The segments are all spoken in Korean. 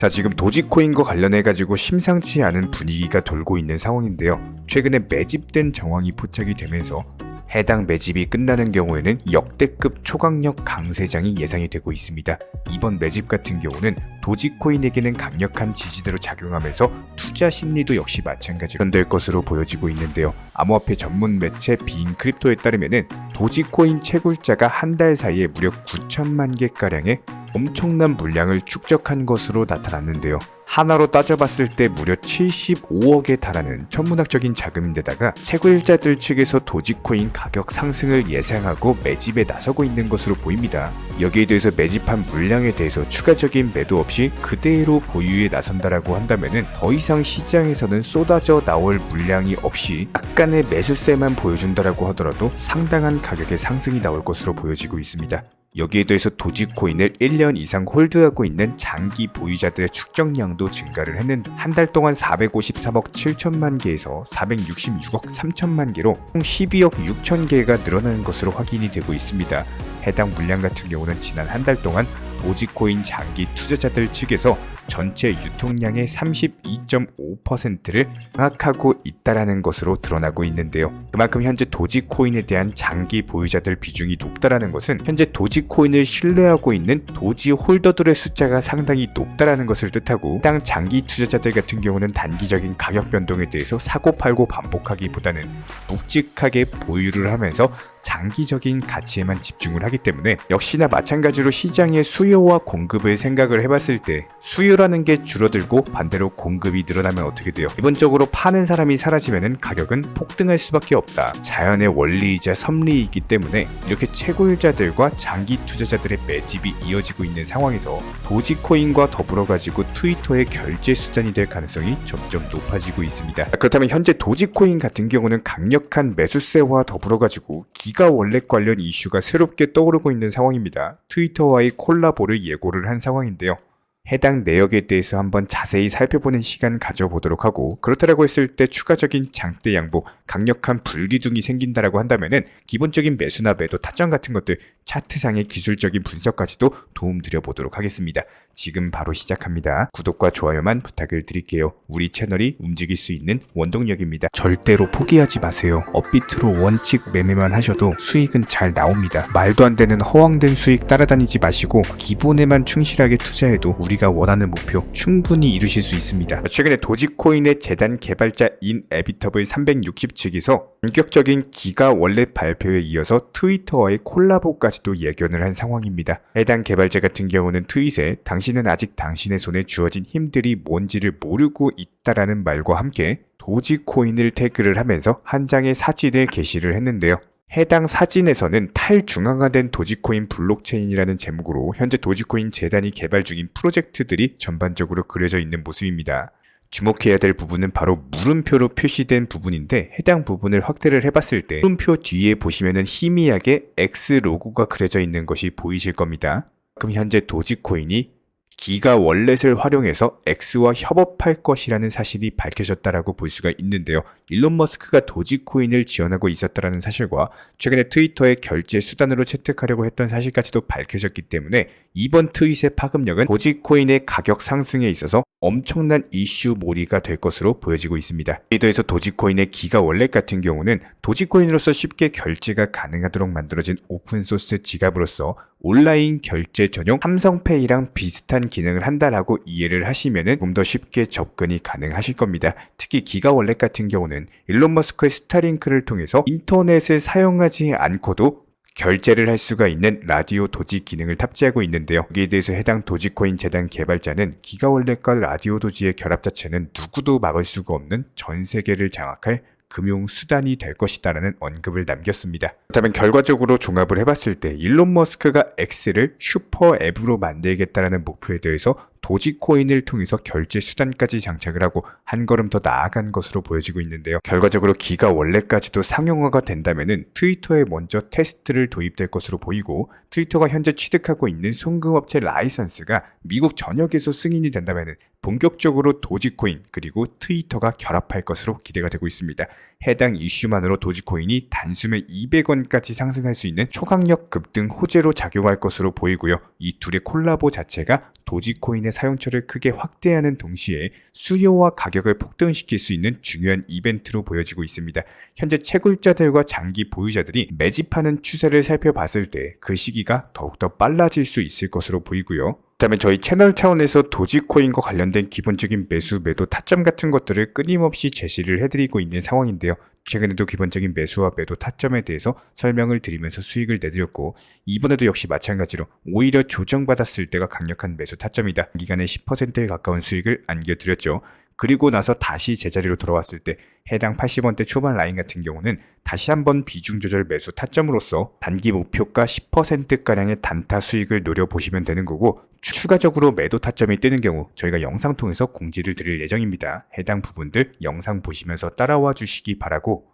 자, 지금 도지코인과 관련해가지고 심상치 않은 분위기가 돌고 있는 상황인데요. 최근에 매집된 정황이 포착이 되면서 해당 매집이 끝나는 경우에는 역대급 초강력 강세장이 예상이 되고 있습니다. 이번 매집 같은 경우는 도지코인에게는 강력한 지지대로 작용하면서 투자 심리도 역시 마찬가지로 될 것으로 보여지고 있는데요. 암호화폐 전문 매체 비인크립토에 따르면은 도지코인 채굴자가 한 달 사이에 무려 9천만 개가량의 엄청난 물량을 축적한 것으로 나타났는데요. 하나로 따져봤을 때 무려 75억에 달하는 천문학적인 자금인데다가 채굴자들 측에서 도지코인 가격 상승을 예상하고 매집에 나서고 있는 것으로 보입니다. 여기에 대해서 매집한 물량에 대해서 추가적인 매도 없이 그대로 보유에 나선다라고 한다면은 더 이상 시장에서는 쏟아져 나올 물량이 없이 약간의 매수세만 보여준다라고 하더라도 상당한 가격의 상승이 나올 것으로 보여지고 있습니다. 여기에 더해서 도지코인을 1년 이상 홀드하고 있는 장기 보유자들의 축적량도 증가를 했는데 한 달 동안 453억 7천만 개에서 466억 3천만 개로 총 12억 6천 개가 늘어나는 것으로 확인이 되고 있습니다. 해당 물량 같은 경우는 지난 한 달 동안 도지코인 장기 투자자들 측에서 전체 유통량의 32.5%를 장악하고 있다라는 것으로 드러나고 있는데요. 그만큼 현재 도지코인에 대한 장기 보유자들 비중이 높다라는 것은 현재 도지코인을 신뢰하고 있는 도지 홀더들의 숫자가 상당히 높다라는 것을 뜻하고 해당 장기 투자자들 같은 경우는 단기적인 가격 변동에 대해서 사고팔고 반복하기보다는 묵직하게 보유를 하면서 장기적인 가치에만 집중을 하기 때문에 역시나 마찬가지로 시장의 수요와 공급을 생각을 해봤을 때 수요라는 게 줄어들고 반대로 공급이 늘어나면 어떻게 돼요? 기본적으로 파는 사람이 사라지면 가격은 폭등할 수밖에 없다. 자연의 원리이자 섭리이기 때문에 이렇게 채굴자들과 장기 투자자들의 매집이 이어지고 있는 상황에서 도지코인과 더불어 가지고 트위터의 결제 수단이 될 가능성이 점점 높아지고 있습니다. 그렇다면 현재 도지코인 같은 경우는 강력한 매수세와 더불어 가지고 기가 월렛 관련 이슈가 새롭게 떠오르고 있는 상황입니다. 트위터와의 콜라보를 예고를 한 상황인데요. 해당 내역에 대해서 한번 자세히 살펴보는 시간 가져보도록 하고, 그렇다라고 했을 때 추가적인 장대 양보, 강력한 불기둥이 생긴다라고 한다면은 기본적인 매수나 매도 타점 같은 것들 차트상의 기술적인 분석까지도 도움드려 보도록 하겠습니다. 지금 바로 시작합니다. 구독과 좋아요만 부탁을 드릴게요. 우리 채널이 움직일 수 있는 원동력입니다. 절대로 포기하지 마세요. 업비트로 원칙 매매만 하셔도 수익은 잘 나옵니다. 말도 안 되는 허황된 수익 따라다니지 마시고 기본에만 충실하게 투자해도 우리가 원하는 목표 충분히 이루실 수 있습니다. 최근에 도지코인의 재단 개발자 인에비터블 360 측에서 본격적인 기가 월렛 발표에 이어서 트위터와의 콜라보까지도 예견을 한 상황입니다. 해당 개발자 같은 경우는 트윗에 당신은 아직 당신의 손에 주어진 힘들이 뭔지를 모르고 있다라는 말과 함께 도지코인을 태그를 하면서 한 장의 사진을 게시를 했는데요. 해당 사진에서는 탈중앙화된 도지코인 블록체인이라는 제목으로 현재 도지코인 재단이 개발 중인 프로젝트들이 전반적으로 그려져 있는 모습입니다. 주목해야 될 부분은 바로 물음표로 표시된 부분인데 해당 부분을 확대를 해봤을 때 물음표 뒤에 보시면은 희미하게 X 로고가 그려져 있는 것이 보이실 겁니다. 그럼 현재 도지코인이 기가 월렛을 활용해서 X와 협업할 것이라는 사실이 밝혀졌다라고 볼 수가 있는데요. 일론 머스크가 도지코인을 지원하고 있었다라는 사실과 최근에 트위터의 결제 수단으로 채택하려고 했던 사실까지도 밝혀졌기 때문에 이번 트윗의 파급력은 도지코인의 가격 상승에 있어서 엄청난 이슈 몰이가 될 것으로 보여지고 있습니다. 이에 더해서 도지코인의 기가 월렛 같은 경우는 도지코인으로서 쉽게 결제가 가능하도록 만들어진 오픈소스 지갑으로서 온라인 결제 전용 삼성페이랑 비슷한 기능을 한다라고 이해를 하시면은 좀 더 쉽게 접근이 가능하실 겁니다. 특히 기가 월렛 같은 경우는 일론 머스크의 스타링크를 통해서 인터넷을 사용하지 않고도 결제를 할 수가 있는 라디오 도지 기능을 탑재하고 있는데요. 여기에 대해서 해당 도지코인 재단 개발자는 기가 월렛과 라디오 도지의 결합 자체는 누구도 막을 수가 없는 전 세계를 장악할 금융 수단이 될 것이다라는 언급을 남겼습니다. 그렇다면 결과적으로 종합을 해봤을 때 일론 머스크가 X를 슈퍼 앱으로 만들겠다라는 목표에 대해서 도지코인을 통해서 결제 수단까지 장착을 하고 한 걸음 더 나아간 것으로 보여지고 있는데요. 결과적으로 기가 월렛까지도 상용화가 된다면은 트위터에 먼저 테스트를 도입될 것으로 보이고 트위터가 현재 취득하고 있는 송금업체 라이선스가 미국 전역에서 승인이 된다면은 본격적으로 도지코인 그리고 트위터가 결합할 것으로 기대가 되고 있습니다. 해당 이슈만으로 도지코인이 단숨에 200원까지 상승할 수 있는 초강력 급등 호재로 작용할 것으로 보이고요. 이 둘의 콜라보 자체가 도지코인의 사용처를 크게 확대하는 동시에 수요와 가격을 폭등시킬 수 있는 중요한 이벤트로 보여지고 있습니다. 현재 채굴자들과 장기 보유자들이 매집하는 추세를 살펴봤을 때 그 시기가 더욱더 빨라질 수 있을 것으로 보이고요. 그다음에 저희 채널 차원에서 도지코인과 관련된 기본적인 매수, 매도 타점 같은 것들을 끊임없이 제시를 해드리고 있는 상황인데요. 최근에도 기본적인 매수와 매도 타점에 대해서 설명을 드리면서 수익을 내드렸고, 이번에도 역시 마찬가지로 오히려 조정받았을 때가 강력한 매수 타점이다. 기간에 10%에 가까운 수익을 안겨드렸죠. 그리고 나서 다시 제자리로 돌아왔을 때 해당 80원대 초반 라인 같은 경우는 다시 한번 비중 조절 매수 타점으로서 단기 목표가 10%가량의 단타 수익을 노려보시면 되는 거고, 추가적으로 매도 타점이 뜨는 경우 저희가 영상 통해서 공지를 드릴 예정입니다. 해당 부분들 영상 보시면서 따라와 주시기 바라고,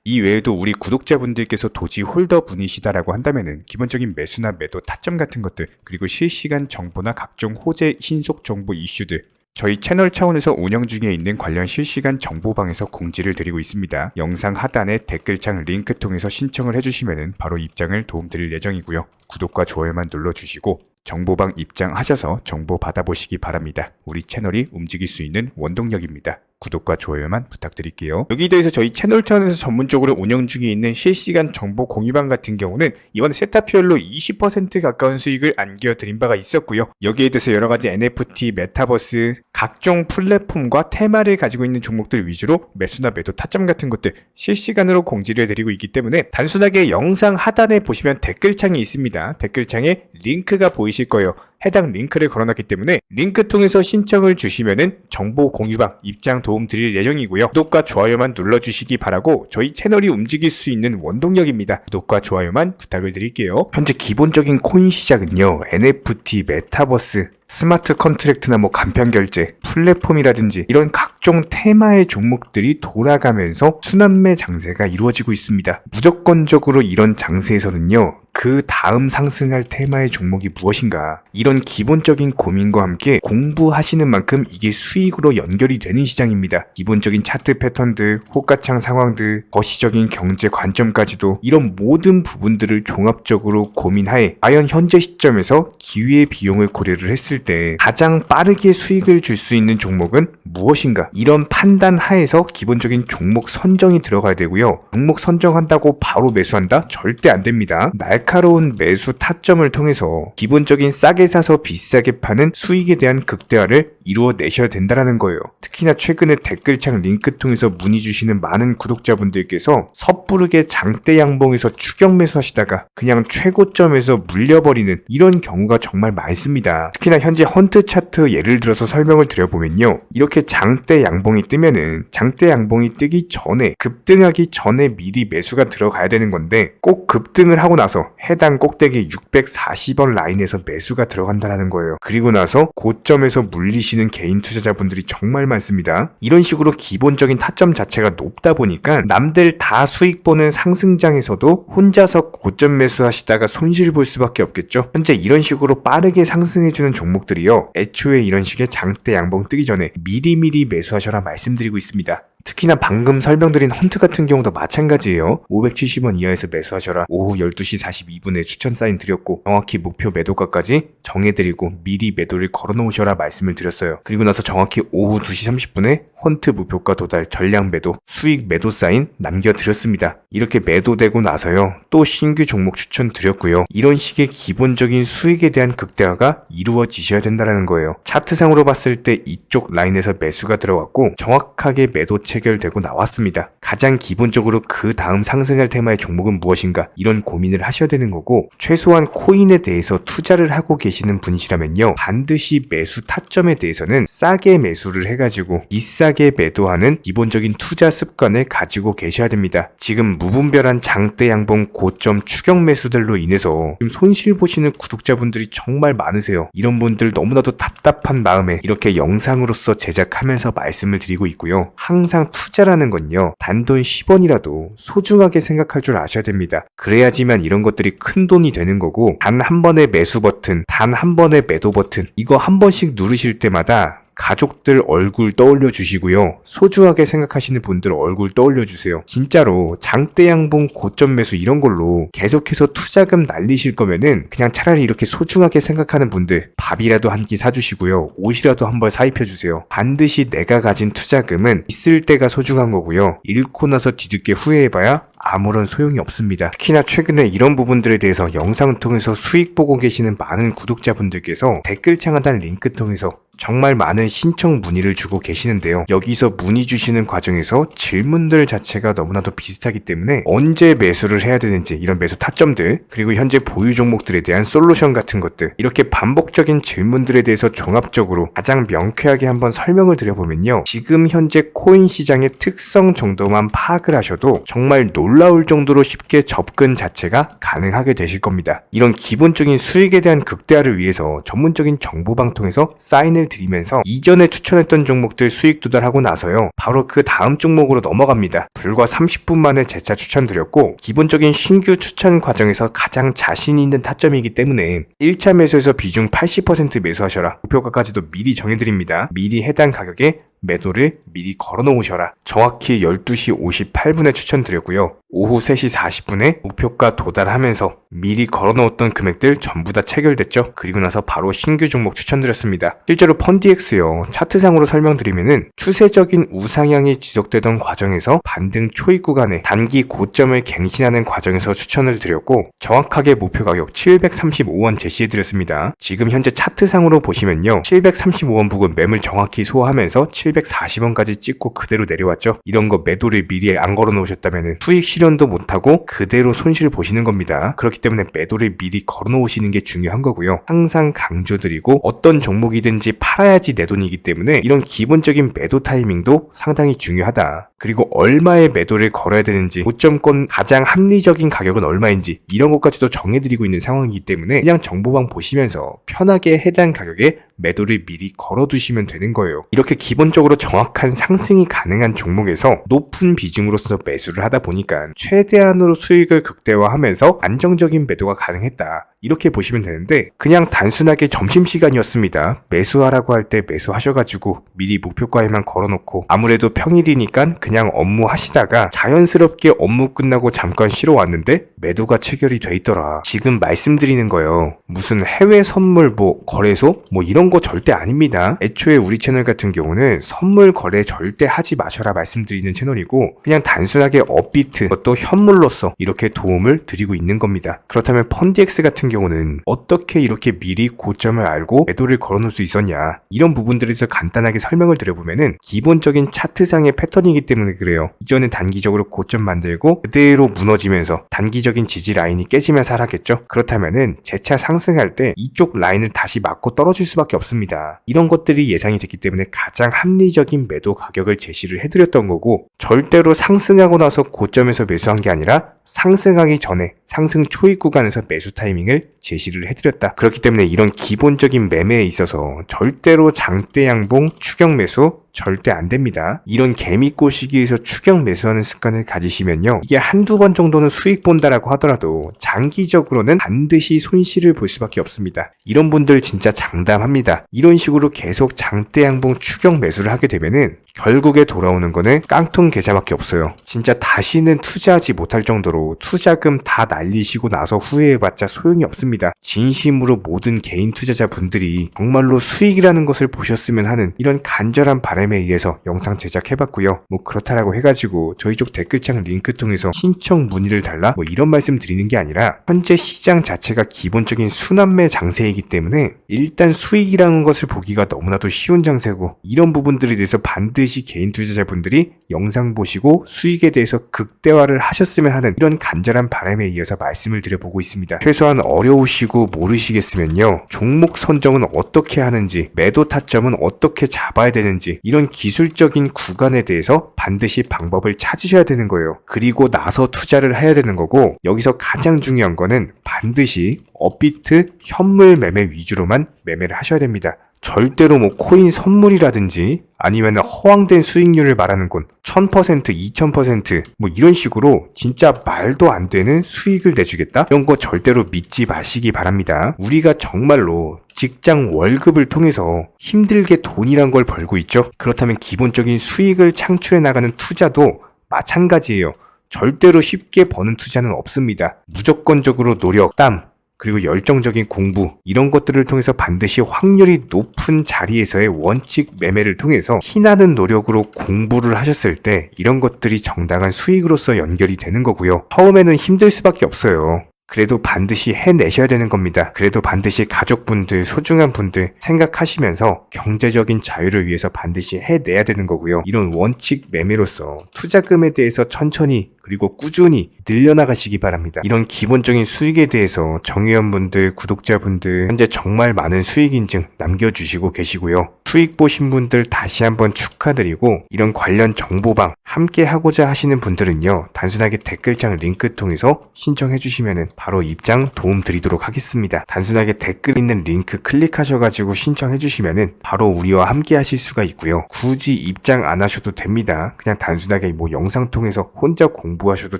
이 외에도 우리 구독자분들께서 도지 홀더 분이시다라고 한다면은 기본적인 매수나 매도 타점 같은 것들, 그리고 실시간 정보나 각종 호재 신속 정보 이슈들, 저희 채널 차원에서 운영 중에 있는 관련 실시간 정보방에서 공지를 드리고 있습니다. 영상 하단에 댓글창 링크 통해서 신청을 해주시면 바로 입장을 도움드릴 예정이고요. 구독과 좋아요만 눌러주시고 정보방 입장하셔서 정보 받아보시기 바랍니다. 우리 채널이 움직일 수 있는 원동력입니다. 구독과 좋아요만 부탁드릴게요. 여기에 대해서 저희 채널 차원에서 전문적으로 운영 중에 있는 실시간 정보 공유방 같은 경우는 이번에 세타피얼로 20% 가까운 수익을 안겨드린 바가 있었고요. 여기에 대해서 여러가지 NFT, 메타버스, 각종 플랫폼과 테마를 가지고 있는 종목들 위주로 매수나 매도 타점 같은 것들 실시간으로 공지를 해드리고 있기 때문에 단순하게 영상 하단에 보시면 댓글창이 있습니다. 댓글창에 링크가 보이실 거예요. 해당 링크를 걸어놨기 때문에 링크 통해서 신청을 주시면은 정보 공유방 입장 도움 드릴 예정이고요. 구독과 좋아요만 눌러주시기 바라고 저희 채널이 움직일 수 있는 원동력입니다. 구독과 좋아요만 부탁을 드릴게요. 현재 기본적인 코인 시장은요, NFT, 메타버스, 스마트 컨트랙트나 간편 결제, 플랫폼이라든지 이런 각종 테마의 종목들이 돌아가면서 순환매 장세가 이루어지고 있습니다. 무조건적으로 이런 장세에서는요, 그 다음 상승할 테마의 종목이 무엇인가, 이런 기본적인 고민과 함께 공부하시는 만큼 이게 수익으로 연결이 되는 시장입니다. 기본적인 차트 패턴들, 호가창 상황들, 거시적인 경제 관점까지도 이런 모든 부분들을 종합적으로 고민하에 과연 현재 시점에서 기회의 비용을 고려를 했을 때 가장 빠르게 수익을 줄 수 있는 종목은 무엇인가, 이런 판단 하에서 기본적인 종목 선정이 들어가야 되고요. 종목 선정한다고 바로 매수한다? 절대 안 됩니다. 날카로운 매수 타점을 통해서 기본적인 싸게 사서 비싸게 파는 수익에 대한 극대화를 이루어내셔야 된다는 거예요. 특히나 최근에 댓글창 링크 통해서 문의 주시는 많은 구독자분들께서 섣부르게 장대 양봉에서 추격 매수하시다가 그냥 최고점에서 물려버리는 이런 경우가 정말 많습니다. 특히나 현재 헌트 차트 예를 들어서 설명을 드려보면요, 이렇게 장대 양봉이 뜨면은 장대 양봉이 뜨기 전에, 급등하기 전에 미리 매수가 들어가야 되는 건데, 꼭 급등을 하고 나서 해당 꼭대기 640원 라인에서 매수가 들어간다는 거예요. 그리고 나서 고점에서 물리시는 개인 투자자분들이 정말 많습니다. 이런 식으로 기본적인 타점 자체가 높다 보니까 남들 다 수익 보는 상승장에서도 혼자서 고점 매수하시다가 손실 볼 수밖에 없겠죠. 현재 이런 식으로 빠르게 상승해주는 종목들이요, 애초에 이런 식의 장대 양봉 뜨기 전에 미리미리 매수하셔라 말씀드리고 있습니다. 특히나 방금 설명드린 헌트 같은 경우도 마찬가지예요. 570원 이하에서 매수하셔라. 오후 12시 42분에 추천 사인 드렸고 정확히 목표 매도가까지 정해드리고 미리 매도를 걸어놓으셔라 말씀을 드렸어요. 그리고 나서 정확히 오후 2시 30분에 헌트 목표가 도달 전량 매도, 수익 매도 사인 남겨드렸습니다. 이렇게 매도되고 나서요, 또 신규 종목 추천 드렸고요. 이런 식의 기본적인 수익에 대한 극대화가 이루어지셔야 된다는 거예요. 차트상으로 봤을 때 이쪽 라인에서 매수가 들어갔고 정확하게 매도 체결되고 나왔습니다. 가장 기본적으로 그 다음 상승할 테마의 종목은 무엇인가, 이런 고민을 하셔야 되는 거고, 최소한 코인에 대해서 투자를 하고 계시는 분이시라면요, 반드시 매수 타점에 대해서는 싸게 매수를 해가지고 비싸게 매도하는 기본적인 투자 습관을 가지고 계셔야 됩니다. 지금 무분별한 장대 양봉 고점 추격 매수들로 인해서 지금 손실 보시는 구독자분들이 정말 많으세요. 이런 분들 너무나도 답답한 마음에 이렇게 영상으로서 제작하면서 말씀을 드리고 있고요. 항상 투자라는 건요, 단돈 10원이라도 소중하게 생각할 줄 아셔야 됩니다. 그래야지만 이런 것들이 큰 돈이 되는 거고, 단 한 번의 매수 버튼, 단 한 번의 매도 버튼, 이거 한 번씩 누르실 때마다 가족들 얼굴 떠올려 주시고요. 소중하게 생각하시는 분들 얼굴 떠올려 주세요. 진짜로 장대양봉 고점 매수 이런 걸로 계속해서 투자금 날리실 거면은 그냥 차라리 이렇게 소중하게 생각하는 분들 밥이라도 한 끼 사주시고요. 옷이라도 한 벌 사입혀 주세요. 반드시 내가 가진 투자금은 있을 때가 소중한 거고요. 잃고 나서 뒤늦게 후회해봐야 아무런 소용이 없습니다. 특히나 최근에 이런 부분들에 대해서 영상을 통해서 수익 보고 계시는 많은 구독자분들께서 댓글창 하단 링크 통해서 정말 많은 신청 문의를 주고 계시는데요. 여기서 문의 주시는 과정에서 질문들 자체가 너무나도 비슷하기 때문에 언제 매수를 해야 되는지 이런 매수 타점들, 그리고 현재 보유 종목들에 대한 솔루션 같은 것들, 이렇게 반복적인 질문들에 대해서 종합적으로 가장 명쾌하게 한번 설명을 드려보면요. 지금 현재 코인 시장의 특성 정도만 파악을 하셔도 정말 놀라울 정도로 쉽게 접근 자체가 가능하게 되실 겁니다. 이런 기본적인 수익에 대한 극대화를 위해서 전문적인 정보방 통해서 사인을 드리면서 이전에 추천했던 종목들 수익 도달하고 나서요. 바로 그 다음 종목으로 넘어갑니다. 불과 30분 만에 재차 추천드렸고 기본적인 신규 추천 과정에서 가장 자신 있는 타점이기 때문에 1차 매수에서 비중 80% 매수하셔라. 목표가까지도 미리 정해드립니다. 미리 해당 가격에 매도를 미리 걸어 놓으셔라. 정확히 12시 58분에 추천드렸고요. 오후 3시 40분에 목표가 도달하면서 미리 걸어 놓았던 금액들 전부 다 체결됐죠. 그리고 나서 바로 신규 종목 추천드렸습니다. 실제로 펀디엑스요. 차트상으로 설명드리면은 추세적인 우상향이 지속되던 과정에서 반등 초입 구간에 단기 고점을 갱신하는 과정에서 추천을 드렸고 정확하게 목표 가격 735원 제시해드렸습니다. 지금 현재 차트상으로 보시면요. 735원 부근 매물 정확히 소화하면서 740원까지 찍고 그대로 내려왔죠. 이런 거 매도를 미리 안 걸어 놓으셨다면 수익 실현도 못하고 그대로 손실을 보시는 겁니다. 그렇기 때문에 매도를 미리 걸어 놓으시는 게 중요한 거고요. 항상 강조드리고 어떤 종목이든지 팔아야지 내 돈이기 때문에 이런 기본적인 매도 타이밍도 상당히 중요하다. 그리고 얼마의 매도를 걸어야 되는지, 고점권 가장 합리적인 가격은 얼마인지 이런 것까지도 정해드리고 있는 상황이기 때문에 그냥 정보방 보시면서 편하게 해당 가격에 매도를 미리 걸어두시면 되는 거예요. 이렇게 기본적으로 정확한 상승이 가능한 종목에서 높은 비중으로서 매수를 하다 보니까 최대한으로 수익을 극대화하면서 안정적인 매도가 가능했다. 이렇게 보시면 되는데 그냥 단순하게 점심시간이었습니다. 매수하라고 할 때 매수하셔가지고 미리 목표가에만 걸어놓고 아무래도 평일이니까 그냥 업무 하시다가 자연스럽게 업무 끝나고 잠깐 쉬러 왔는데 매도가 체결이 돼 있더라. 지금 말씀드리는 거예요. 무슨 해외 선물 거래소 이런 거 절대 아닙니다. 애초에 우리 채널 같은 경우는 선물 거래 절대 하지 마셔라 말씀드리는 채널이고 그냥 단순하게 업비트 또 현물로서 이렇게 도움을 드리고 있는 겁니다. 그렇다면 펀디엑스 같은 경우는 어떻게 이렇게 미리 고점을 알고 매도를 걸어놓을 수 있었냐, 이런 부분들에 대해서 간단하게 설명을 드려보면은 기본적인 차트상의 패턴이기 때문에 그래요. 이전에 단기적으로 고점 만들고 그대로 무너지면서 단기적인 지지 라인이 깨지면서 하락했죠. 그렇다면은 재차 상승할 때 이쪽 라인을 다시 맞고 떨어질 수밖에 없습니다. 이런 것들이 예상이 됐기 때문에 가장 합리적인 매도 가격을 제시를 해드렸던 거고 절대로 상승하고 나서 고점에서 매수한 게 아니라 상승하기 전에 상승 초입 구간에서 매수 타이밍을 제시를 해드렸다. 그렇기 때문에 이런 기본적인 매매에 있어서 절대로 장대 양봉 추격 매수 절대 안 됩니다. 이런 개미꼬 시기에서 추격 매수하는 습관을 가지시면요. 이게 한두 번 정도는 수익 본다라고 하더라도 장기적으로는 반드시 손실을 볼 수밖에 없습니다. 이런 분들 진짜 장담합니다. 이런 식으로 계속 장대 양봉 추격 매수를 하게 되면은 결국에 돌아오는 거는 깡통 계좌밖에 없어요. 진짜 다시는 투자하지 못할 정도로 투자금 다 날리시고 나서 후회해봤자 소용이 없습니다. 진심으로 모든 개인 투자자분들이 정말로 수익이라는 것을 보셨으면 하는 이런 간절한 바람에 의해서 영상 제작해봤고요. 그렇다라고 해가지고 저희 쪽 댓글창 링크 통해서 신청 문의를 달라 이런 말씀 드리는 게 아니라 현재 시장 자체가 기본적인 순환매 장세이기 때문에 일단 수익이라는 것을 보기가 너무나도 쉬운 장세고 이런 부분들에 대해서 반드시 개인 투자자분들이 영상 보시고 수익에 대해서 극대화를 하셨으면 하는 이런 간절한 바람에 이어서 말씀을 드려보고 있습니다. 최소한 어려우시고 모르시겠으면요. 종목 선정은 어떻게 하는지, 매도 타점은 어떻게 잡아야 되는지 이런 기술적인 구간에 대해서 반드시 방법을 찾으셔야 되는 거예요. 그리고 나서 투자를 해야 되는 거고 여기서 가장 중요한 거는 반드시 업비트 현물 매매 위주로만 매매를 하셔야 됩니다. 절대로 뭐 코인 선물이라든지 아니면 허황된 수익률을 말하는 건 1000%, 2000% 뭐 이런 식으로 진짜 말도 안 되는 수익을 내주겠다? 이런 거 절대로 믿지 마시기 바랍니다. 우리가 정말로 직장 월급을 통해서 힘들게 돈이란 걸 벌고 있죠. 그렇다면 기본적인 수익을 창출해 나가는 투자도 마찬가지예요. 절대로 쉽게 버는 투자는 없습니다. 무조건적으로 노력, 땀, 그리고 열정적인 공부 이런 것들을 통해서 반드시 확률이 높은 자리에서의 원칙 매매를 통해서 피나는 노력으로 공부를 하셨을 때 이런 것들이 정당한 수익으로서 연결이 되는 거고요. 처음에는 힘들 수밖에 없어요. 그래도 반드시 해내셔야 되는 겁니다. 그래도 반드시 가족분들, 소중한 분들 생각하시면서 경제적인 자유를 위해서 반드시 해내야 되는 거고요. 이런 원칙 매매로서 투자금에 대해서 천천히 그리고 꾸준히 늘려나가시기 바랍니다. 이런 기본적인 수익에 대해서 정회원분들, 구독자분들 현재 정말 많은 수익 인증 남겨주시고 계시고요. 수익 보신 분들 다시 한번 축하드리고 이런 관련 정보방 함께 하고자 하시는 분들은요. 단순하게 댓글창 링크 통해서 신청해 주시면 바로 입장 도움 드리도록 하겠습니다. 단순하게 댓글 있는 링크 클릭하셔가지고 신청해 주시면 바로 우리와 함께 하실 수가 있고요. 굳이 입장 안 하셔도 됩니다. 그냥 단순하게 뭐 영상 통해서 혼자 공부하셔도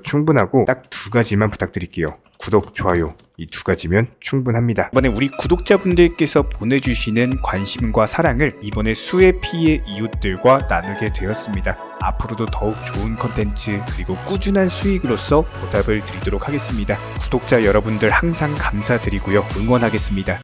충분하고 딱 두 가지만 부탁드릴게요. 구독, 좋아요 이 두 가지면 충분합니다. 이번에 우리 구독자분들께서 보내주시는 관심과 사랑을 이번에 수혜 피해 이웃들과 나누게 되었습니다. 앞으로도 더욱 좋은 컨텐츠 그리고 꾸준한 수익으로서 보답을 드리도록 하겠습니다. 구독자 여러분들 항상 감사드리고요. 응원하겠습니다.